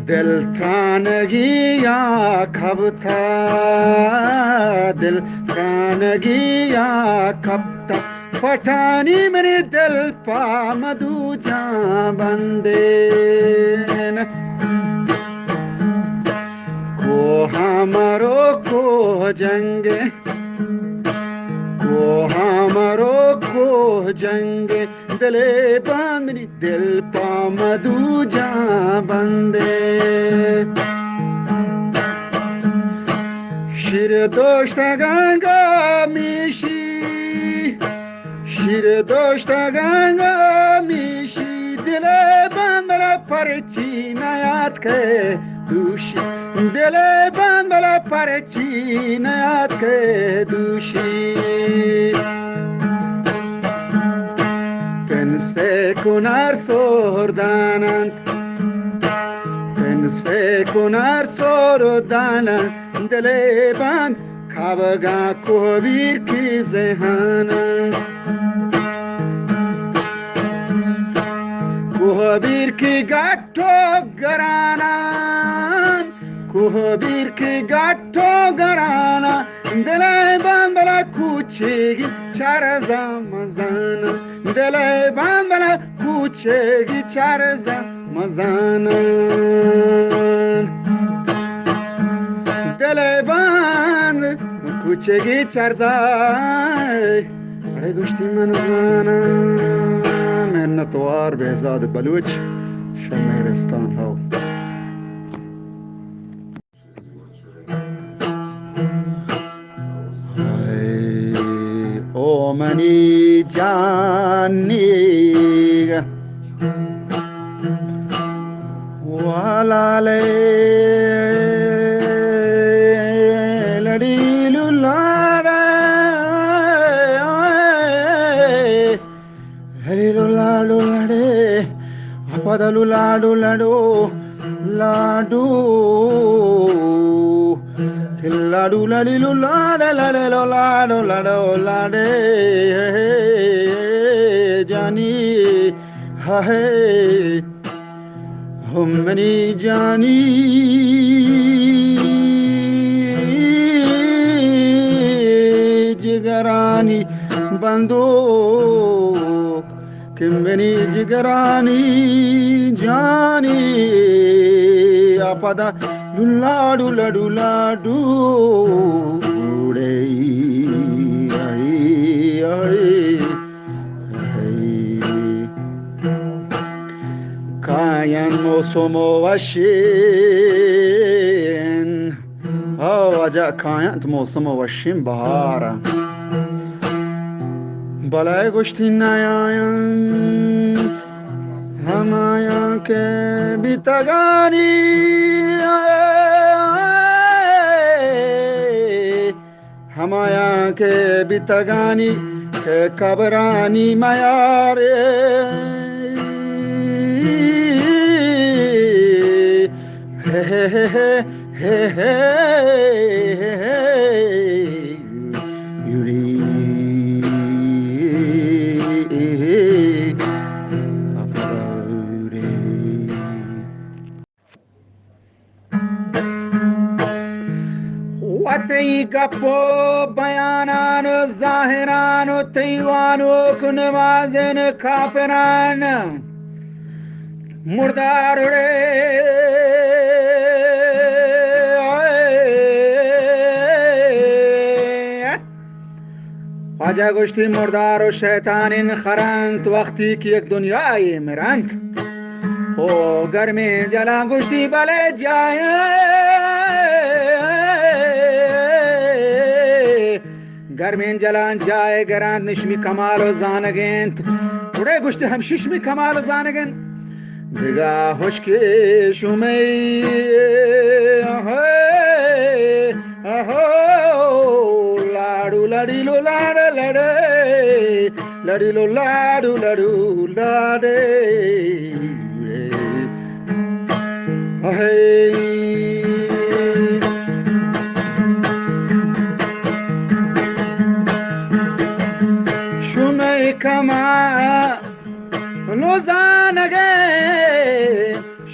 दिल ठानगी या खबता दिल ठानगी या खबता पठानी मेरे दिल पा मधु जा बंदे को हमारो को जंगे को हमारो को जंगे दिले बांधनी दिल पा मधु जा बंदे शिर दोस्त गंगा मिशी शिर दोस्त गंगा मिशी दिले बांधला परची नयात के दूषी दिले बांधला परची नयात के दूषी pense con arsordanant pense con arsordanant deleban kavaga kovir ki zehanan kovir ki gatto garanan kovir ki gatto garana deleban bala kuchigi charaza mazana دل بندن کوچگی چرز مزانن دل بند کوچگی چرزای اره گشتی من زنم منتوار بهزاد بلوچ شمیرستان ها منی جانی والا لے لڑی لڑے ہری لاڈو لڑے پدلو لاڈو لڑو لاڈو लाडू लड़ी लू लाडे लड़े लो लाडो लड़ो लाडे जानी है हमनी जानी जिगरानी बंदूक किम्बनी जिगरानी जानी आपदा लाडू लडू लाडू उड़े कायन मौसमो वशीन आजा कायन मौसमो वशीन बहार बलाय गुश्ती नयायन हमाया के बितगानी हमाया के बितगानी के कबरानी मयारे हे हे हे हे हे हे युरी गपो बयानान जाहिरान तैवानो कुनवाजन काफरान मुर्दार रे आजा गोश्ती मुर्दार व शैतानिन खरंत वक्ती की एक दुनियाई मिरंत ओ गर्मी जला गोश्ती बले जाए गर्मीन जलान जाए गरान निश्मी कमाल जानगेंत उड़े गुश्ते हम शिशमी कमाल जानगें बिगा हुश्के शुमे अहो लाडू लड़ीलो लाडे लड़े लड़ीलो लाडू लड़ू लाडे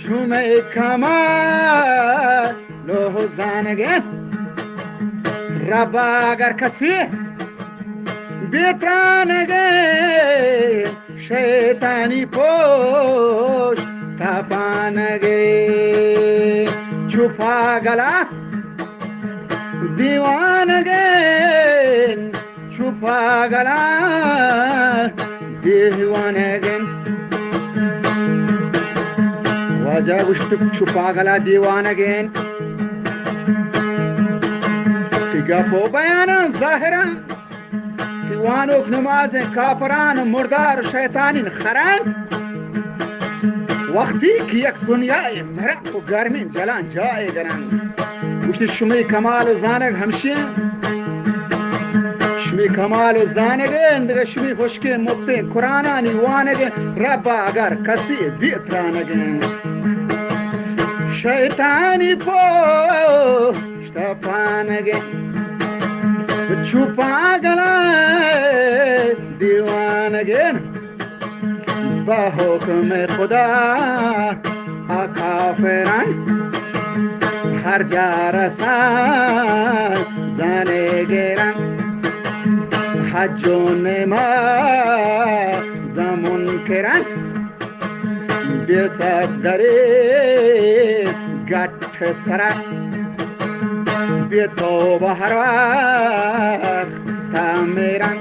شومه کمال و زنگین ربا اگر کسی بیترانگه شیطانی پشت تپانگه چوپا گلا دیوانگین چوپا گلا دیوانگین واجه وشت چوپا گلا دیوانگین تیگا پو بیانا ظاهرا تیوانوک نمازن کافران مردار شیطانین خران وقتی که یک دنیای مرق و گرمین جلان جای گرن گوشت شمی کمال و زانگ همشه شمی کمال و زانگ اندگه شمی خوشکی مبته قرآنانی وانگ ربا اگر کسی بیترانگین شیطانی پشت پانگین چوپا گلا دیوانگین با حکم خدا کافران هر جا رسان زنه گیرن حج و نماز منکرند بیتد داره گٹ سرک بیتوبه هر وقت میرن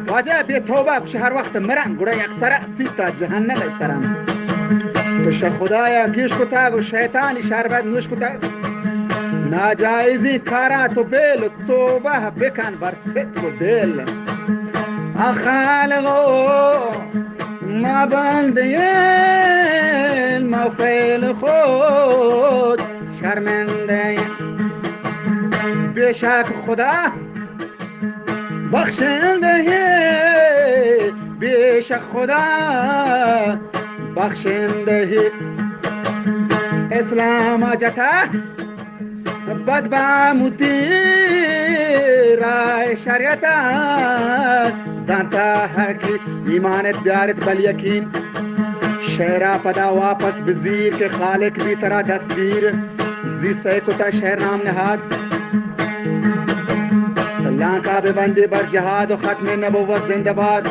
واجه بیتوبه کش هر وقت مرن گوڑه یک سره سیتا جهنم سرن پیش خدایا گیش کتا و شیطانی شربت نوش کتا ناجایزی کارا تو بیل توبه بکن بر ست و دل خالقو ما بندین ما فیل خود شرمنده بیشک خدا بخشنده بیشک خدا بخشنده اسلام آجتا بد با رای شریعتا زانتا حقی ایمانت بیارت بل یقین شهرا پدا واپس بزیر کے خالق بھی ترا دستگیر زی سے کتا شہر نام نہاد لانکا بے بندی بر جہاد و ختم نبوت زندہ باد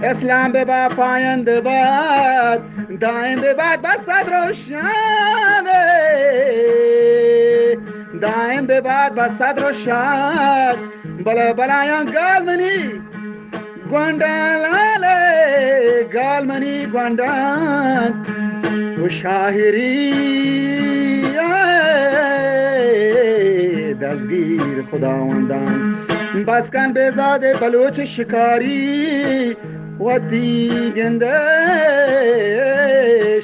اسلام بے با پایند باد دائم بے باد بس صدر و شان دائم بے باد بس صدر و شان بلا بلایان گال منی گوندان لالے گال منی گوندان و شاہری دستگیر خداوندان بس کن بزاد بلوچ شکاری و دیگنده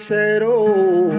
شیرو